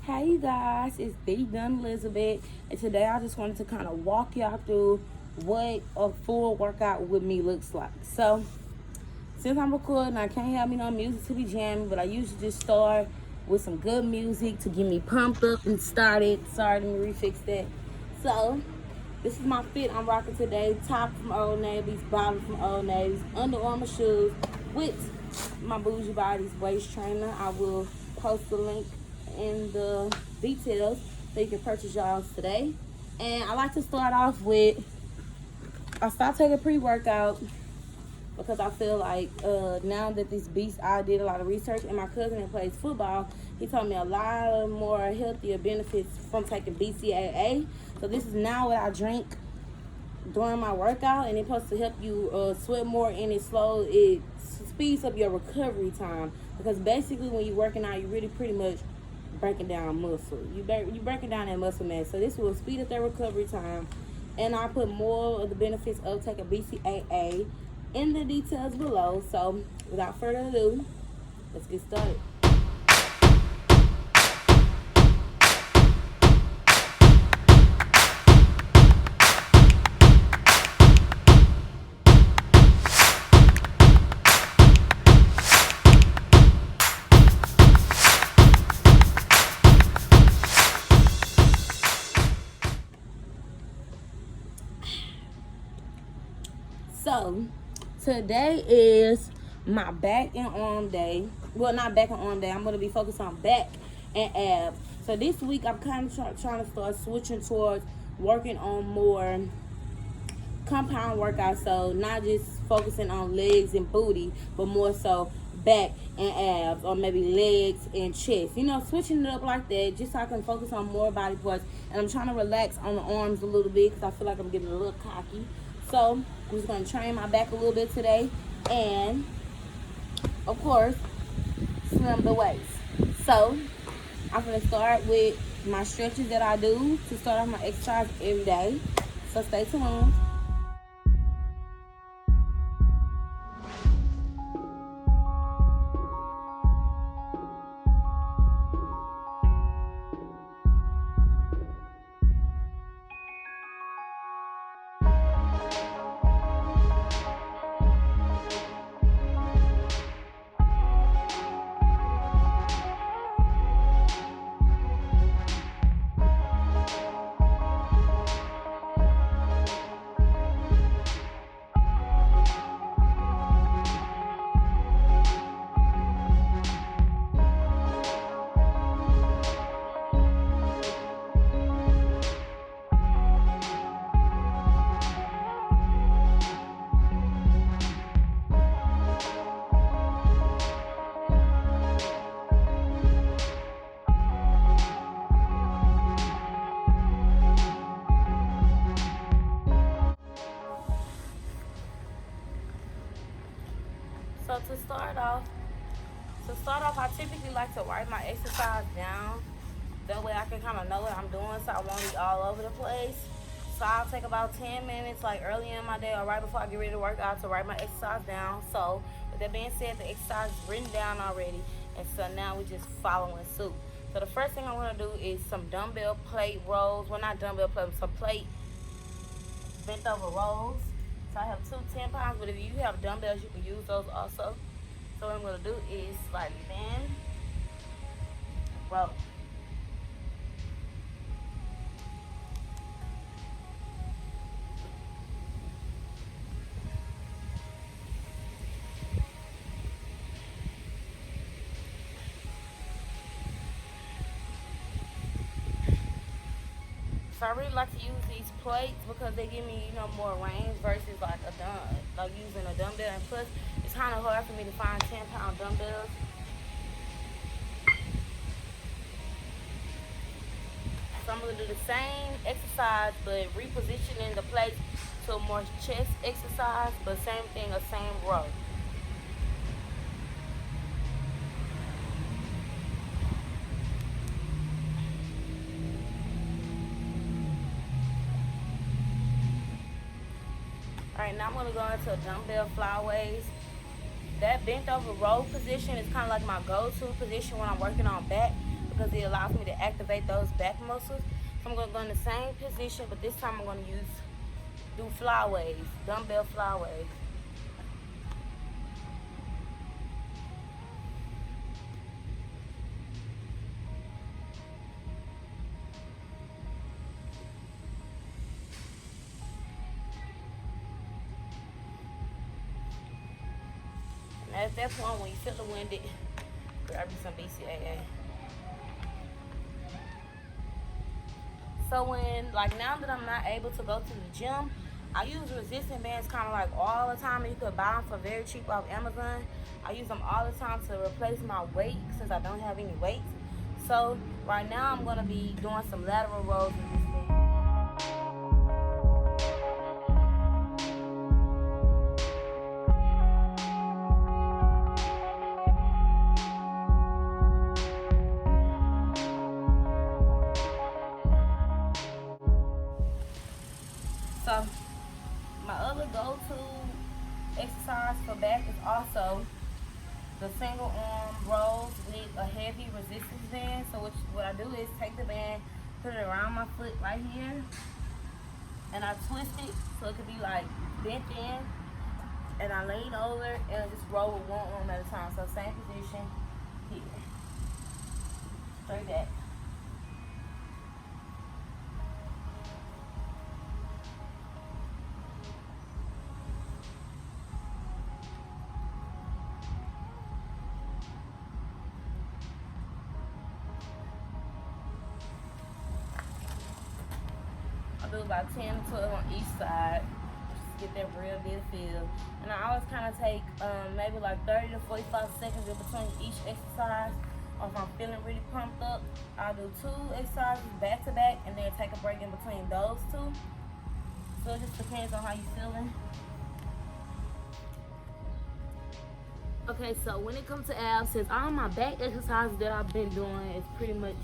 Hey you guys, it's the Done Elizabeth, and today I just wanted to kind of walk y'all through what a full workout with me looks like. So, since I'm recording, I can't have me no music to be jamming, but I usually just start with some good music to get me pumped up and started. Sorry, let me refix that. So, this is my fit I'm rocking today. Top from Old Navy's, bottom from Old Navy's, Under Armour shoes with my Bougie Body's waist trainer. I will post the link in the details so you can purchase y'all today. And I like to start off with, I stopped taking pre-workout because I feel like now that this beast, I did a lot of research, and my cousin that plays football, he told me a lot of more healthier benefits from taking BCAA. So this is now what I drink during my workout, and it's supposed to help you sweat more, and it speeds up your recovery time, because basically when you're working out, you're really pretty much breaking down muscle. You breaking down that muscle mass. So this will speed up their recovery time, and I put more of the benefits of taking BCAA in the details below. So without further ado, let's get started. So today is my back and arm day. Well, not back and arm day. I'm going to be focused on back and abs. So this week I'm kind of trying to start switching towards working on more compound workouts. So not just focusing on legs and booty, but more so back and abs, or maybe legs and chest. Switching it up like that, just so I can focus on more body parts. And I'm trying to relax on the arms a little bit because I feel like I'm getting a little cocky. So I'm just going to train my back a little bit today, and of course slim the waist. So I'm going to start with my stretches that I do to start off my exercise every day. So stay tuned. So to start off, I typically like to write my exercise down. That way I can kind of know what I'm doing, so I won't be all over the place. So I'll take about 10 minutes, like early in my day or right before I get ready to work out, to write my exercise down. So with that being said, the exercise is written down already, and so now we're just following suit. So the first thing I want to do is some dumbbell plate rolls. Well, not dumbbell plate, some plate bent over rolls. So I have two 10 pounds, but if you have dumbbells, you can use those also. So what I'm going to do is like bend, roll. So I really like to use these plates because they give me, more range versus like using a dumbbell. And plus, it's kind of hard for me to find 10-pound dumbbells. So I'm going to do the same exercise, but repositioning the plates to a more chest exercise, but same thing, a same row. Alright, now I'm going to go into dumbbell flyaways. That bent over row position is kind of like my go-to position when I'm working on back, because it allows me to activate those back muscles. So I'm going to go in the same position, but this time I'm going to do flyaways, dumbbell flyaways. And at that point, when you feel winded, grab you some BCAA. So when, like now that I'm not able to go to the gym, I use resistance bands kind of like all the time. And you could buy them for very cheap off Amazon. I use them all the time to replace my weight since I don't have any weights. So right now I'm gonna be doing some lateral rolls with this band. So my other go-to exercise for back is also the single arm rolls with a heavy resistance band. So what I do is take the band, put it around my foot right here, and I twist it so it could be like bent in, and I lean over and just roll with one arm at a time. So same position here, straight back. Do about 10 to 12 on each side, just to get that real good feel. And I always kind of take maybe like 30 to 45 seconds in between each exercise. Or if I'm feeling really pumped up, I'll do 2 exercises back to back and then take a break in between those 2. So it just depends on how you're feeling. Okay, so when it comes to abs, since all my back exercises that I've been doing is pretty much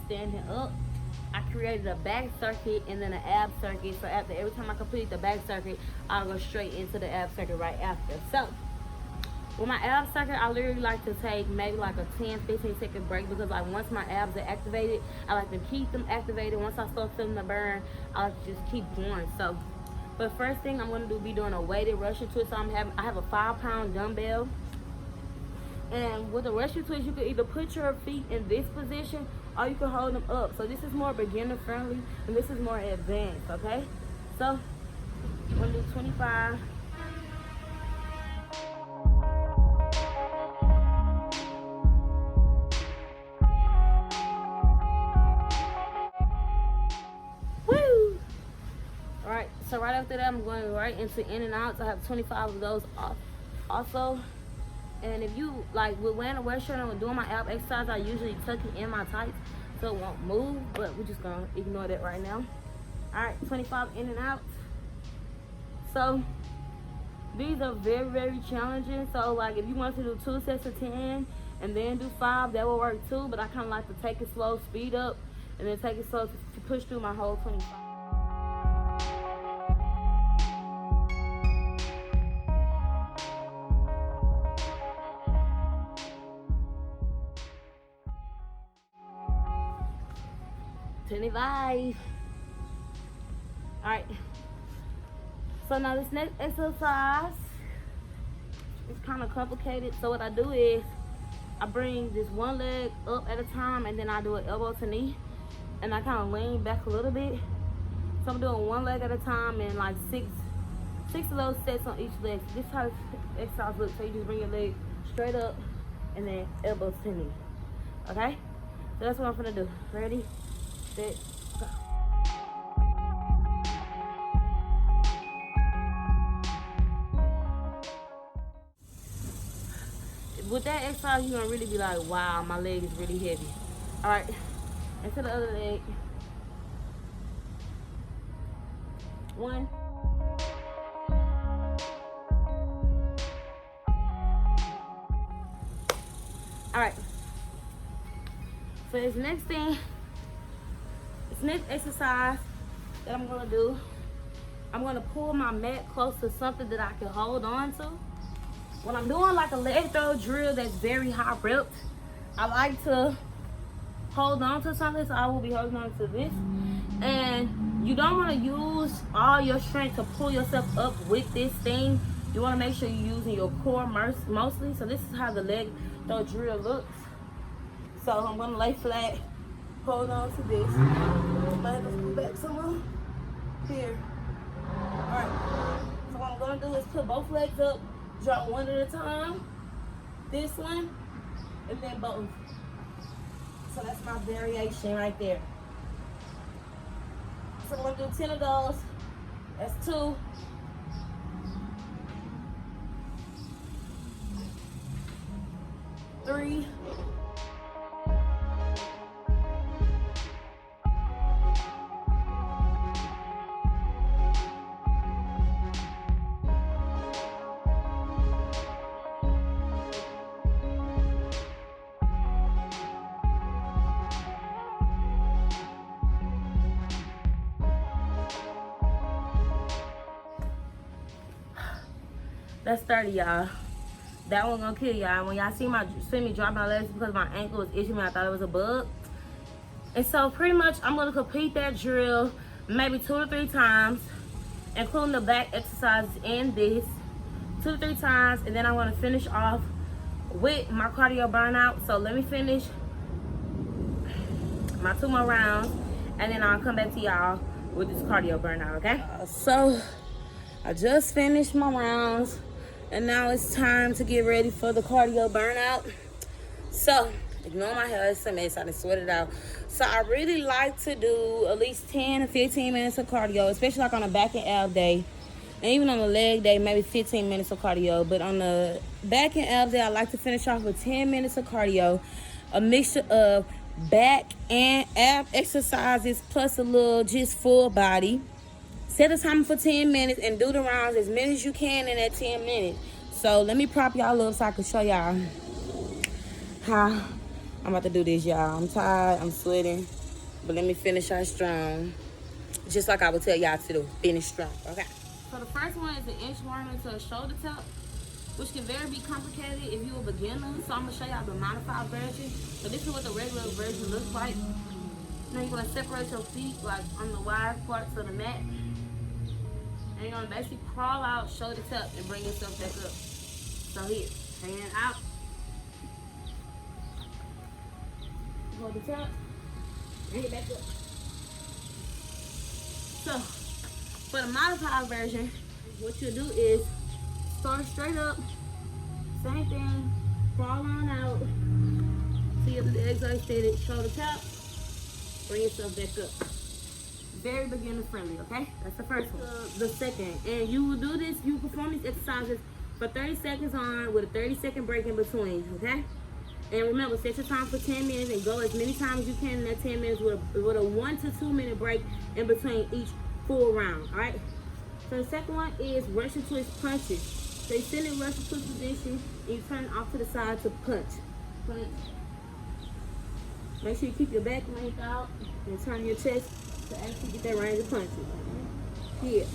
standing up, I created a back circuit and then an ab circuit. So after every time I complete the back circuit, I'll go straight into the ab circuit right after. So with my ab circuit, I literally like to take maybe like a 10-15 second break, because like once my abs are activated, I like to keep them activated. Once I start feeling the burn, I like to just keep going. So but first thing I'm going to be doing a weighted Russian twist. So I have a 5-pound dumbbell. And with the Russian twist, you can either put your feet in this position or you can hold them up. So this is more beginner friendly and this is more advanced, okay? So I'm gonna do 25. Woo! All right, so right after that, I'm going right into in and outs. I have 25 of those also. And if you like with wearing a waist shirt and doing my ab exercise, I usually tuck it in my tights so it won't move, but we're just gonna ignore that right now. All right, 25 in and out. So these are very, very challenging. So like if you want to do 2 sets of 10 and then do 5, that will work too, but I kind of like to take it slow, speed up, and then take it slow to push through my whole 25. All right, so now this next exercise is kind of complicated. So what I do is I bring this one leg up at a time and then I do an elbow to knee and I kind of lean back a little bit. So I'm doing one leg at a time and like six of those sets on each leg. This is how this exercise looks. So you just bring your leg straight up and then elbow to knee, okay? So that's what I'm gonna do. Ready? Set, go. With that exercise, you're gonna really be like, wow, my leg is really heavy. All right, into the other leg. 1. All right, so this next exercise that I'm gonna do, I'm gonna pull my mat close to something that I can hold on to. When I'm doing like a leg throw drill that's very high reps, I like to hold on to something, so I will be holding on to this. And you don't want to use all your strength to pull yourself up with this thing. You want to make sure you're using your core mostly. So this is how the leg throw drill looks. So I'm going to lay flat, hold on to this. Might have to scoot back some more. Here. Alright. So what I'm going to do is put both legs up, drop one at a time. This one, and then both. So that's my variation right there. So I'm going to do 10 of those. That's 2. Three. That's 30, y'all. That one gonna kill y'all. When y'all see me drop my legs because my ankle was itching me, I thought it was a bug. And so pretty much I'm gonna complete that drill maybe 2 to 3 times, including the back exercises in this 2 to 3 times, and then I'm gonna finish off with my cardio burnout. So let me finish my 2 more rounds, and then I'll come back to y'all with this cardio burnout, okay? So I just finished my rounds, and now it's time to get ready for the cardio burnout. So, ignore my hair, it's a mess, I just sweat it out. So I really like to do at least 10 to 15 minutes of cardio, especially like on a back and ab day. And even on the leg day, maybe 15 minutes of cardio. But on the back and ab day, I like to finish off with 10 minutes of cardio. A mixture of back and ab exercises plus a little just full body. Set a timer for 10 minutes and do the rounds as many as you can in that 10 minutes. So let me prop y'all up so I can show y'all how I'm about to do this, y'all. I'm tired, I'm sweating, but let me finish out strong. Just like I would tell y'all to do, finish strong, okay? So the first one is an inch warmer to a shoulder tap, which can very be complicated if you're a beginner. So I'm gonna show y'all the modified version. So this is what the regular version looks like. Now you're gonna separate your feet like on the wide parts of the mat. And you're gonna basically crawl out, shoulder tap, and bring yourself back up. So here, hand out. Hold the top, bring it back up. So, for the modified version, what you'll do is start straight up, same thing, crawl on out, see your legs are extended, shoulder tap, bring yourself back up. Very beginner friendly, okay? That's the first one. The second, and you will do this, you perform these exercises for 30 seconds on with a 30-second break in between, okay? And remember, set your time for 10 minutes and go as many times as you can in that 10 minutes with a 1 to 2 minute break in between each full round, all right? So the second one is Russian twist punches. So you sit in Russian twist position and you turn off to the side to punch. Punch. Make sure you keep your back length out and turn your chest to actually get that range of punches. Here.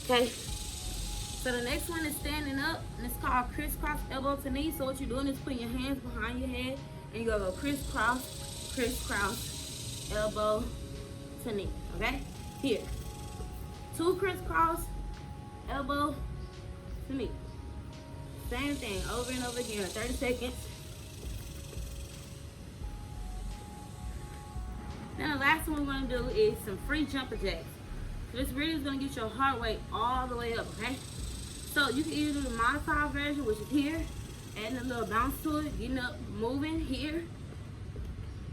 Okay. So the next one is standing up, and it's called crisscross elbow to knee. So what you're doing is putting your hands behind your head, and you're gonna go crisscross, crisscross, elbow to knee. Okay? Here. 2 crisscross, elbow to knee. Same thing, over and over again, 30 seconds. Then the last one we're gonna do is some free jumper jacks. So this really is gonna get your heart rate all the way up, okay? So you can either do the modified version, which is here, adding a little bounce to it, getting up, moving here.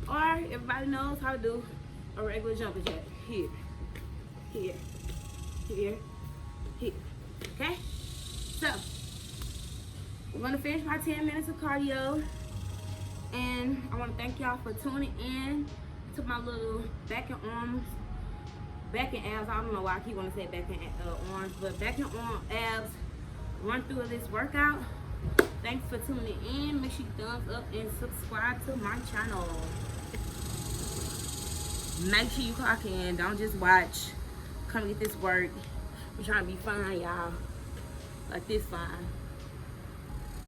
Or everybody knows how to do a regular jumper jack. Here, here, here, here, okay? So, we're gonna finish my 10 minutes of cardio. And I wanna thank y'all for tuning in to my little back and arms, back and abs. I don't know why I keep wanting to say back and arms, but back and arm abs run through of this workout. Thanks for tuning in. Make sure you thumbs up and subscribe to my channel. Make sure you clock in. Don't just watch. Come get this work. We're trying to be fun, y'all. Like this fine.